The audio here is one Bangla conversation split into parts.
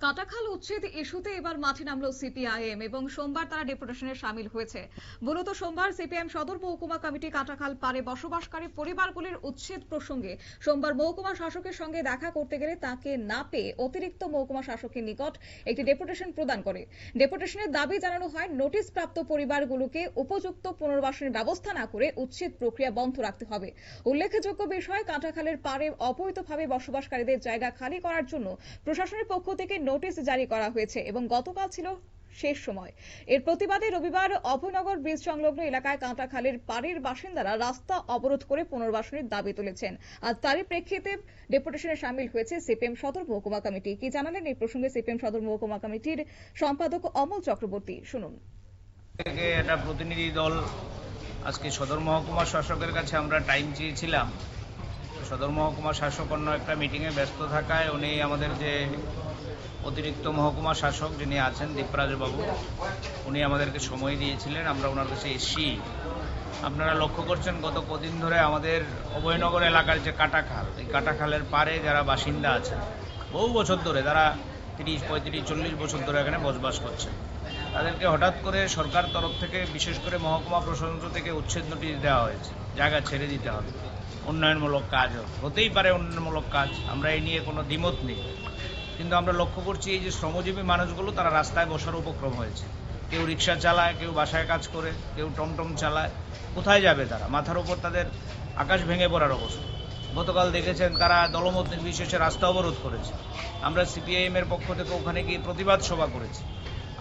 কাটাখাল উচ্ছেদ ইস্যুতে এবার মাঠে নামলো সিপিআইএম এবং সোমবার তারা ডেপুটেশনে সামিল হয়েছে। মূলত সোমবার সিপিআইএম সদর মহকুমা কমিটি কাটাখাল পারে বসবাসকারী পরিবারগুলির উচ্ছেদ প্রসঙ্গে সোমবার মহকুমা শাসকের সঙ্গে দেখা করতে গেলে তাকে না পেয়ে অতিরিক্ত মহকুমা শাসকের নিকট একটি ডেপুটেশন প্রদান করে। ডেপুটেশনের দাবি জানানো হয় নোটিশ প্রাপ্ত পরিবারগুলোকে উপযুক্ত পুনর্বাসনের ব্যবস্থা না করে উচ্ছেদ প্রক্রিয়া বন্ধ রাখতে হবে। উল্লেখযোগ্য বিষয়, কাটাখালের পারে অবৈধভাবে বসবাসকারীদের জায়গা খালি করার জন্য প্রশাসনের পক্ষ থেকে নোটিশ জারি করা হয়েছে এবং গতকাল ছিল শেষ সময়। এর প্রতিবাদে রবিবার অভয়নগর ব্রিজ সংলগ্ন এলাকায় কাঁটাখালের পাড়ের বাসিন্দারা রাস্তা অবরোধ করে পুনর্বাসনের দাবি তুলেছেন। আর তারই প্রেক্ষিতে ডেপুটেশনে সামিল হয়েছে সিপিএম সদর মহকুমা কমিটি। কি জানালেন এই প্রসঙ্গে সিপিএম সদর মহকুমা কমিটির সম্পাদক অমল চক্রবর্তী, শুনুন। একটা প্রতিনিধি দল আজকে সদর মহকুমা শাসকের কাছে আমরা টাইম চেয়েছিলাম। সদর মহকুমা শাসক অন্য একটা মিটিংয়ে ব্যস্ত থাকায় উনি আমাদের যে অতিরিক্ত মহকুমা শাসক যিনি আছেন দীপরাজবাবু, উনি আমাদেরকে সময় দিয়েছিলেন। আমরা ওনার কাছে এসেছি। আপনারা লক্ষ্য করছেন গত কদিন ধরে আমাদের অভয়নগর এলাকার যে কাটাখাল, এই কাটাখালের পারে যারা বাসিন্দা আছেন বহু বছর ধরে, তারা 30, 35, 40 বছর ধরে এখানে বসবাস করছে, তাদেরকে হঠাৎ করে সরকার তরফ থেকে, বিশেষ করে মহকুমা প্রশাসন থেকে উচ্ছেদ নোটিশ দেওয়া হয়েছে। জায়গা ছেড়ে দিতে হবে, উন্নয়নমূলক কাজ হতেই পারে, উন্নয়নমূলক কাজ, আমরা এই নিয়ে কোনো দ্বিমত নেই। কিন্তু আমরা লক্ষ্য করছি এই যে শ্রমজীবী মানুষগুলো তারা রাস্তায় বসার উপক্রম হয়েছে। কেউ রিক্সা চালায়, কেউ বাসায় কাজ করে, কেউ টমটম চালায়। কোথায় যাবে তারা? মাথার উপর তাদের আকাশ ভেঙে পড়ার অবস্থা। গতকাল দেখেছেন তারা দলমত নির্বিশেষে রাস্তা অবরোধ করেছে। আমরা সিপিআইএম এর পক্ষ থেকে ওখানে গিয়ে প্রতিবাদ সভা করেছি।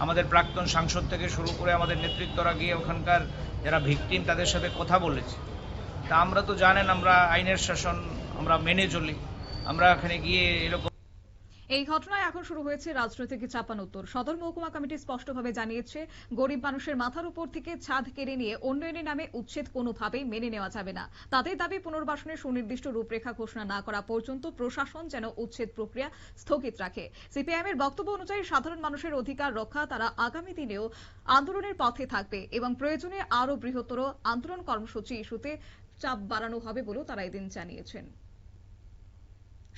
আমাদের প্রাক্তন সাংসদ থেকে শুরু করে আমাদের নেতৃত্বরা গিয়ে ওখানকার যারা ভিকটিম তাদের সাথে কথা বলেছি। তা আমরা তো জানেন আমরা আইনের শাসন আমরা মেনে চলি। আমরা এখানে গিয়ে এরকম এই ঘটনায় এখন শুরু হয়েছে রাজনৈতিক চাপানোত্তর। সদর মহকুমা কমিটি স্পষ্টভাবে জানিয়েছে, গরিব মানুষের মাথার উপর থেকে ছাদ কেড়ে নিয়ে উন্নয়নের নামে উচ্ছেদ কোনোভাবেই মেনে নেওয়া যাবে না। তাদের দাবি, পুনর্বাসনের সুনির্দিষ্ট রূপরেখা ঘোষণা না করা পর্যন্ত প্রশাসন যেন উচ্ছেদ প্রক্রিয়া স্থগিত রাখে। সিপিআইএম এর বক্তব্য অনুযায়ী সাধারণ মানুষের অধিকার রক্ষা তারা আগামী দিনেও আন্দোলনের পথে থাকবে এবং প্রয়োজনে আরো বৃহত্তর আন্দোলন কর্মসূচি ইস্যুতে চাপ বাড়ানো হবে বলেও তারা এদিন জানিয়েছেন।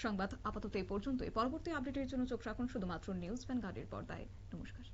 সংবাদ আপাতত এই পর্যন্তই। পরবর্তী আপডেটের জন্য চোখ রাখুন শুধুমাত্র নিউজ ভ্যানগার্ডের পর্দায়। নমস্কার।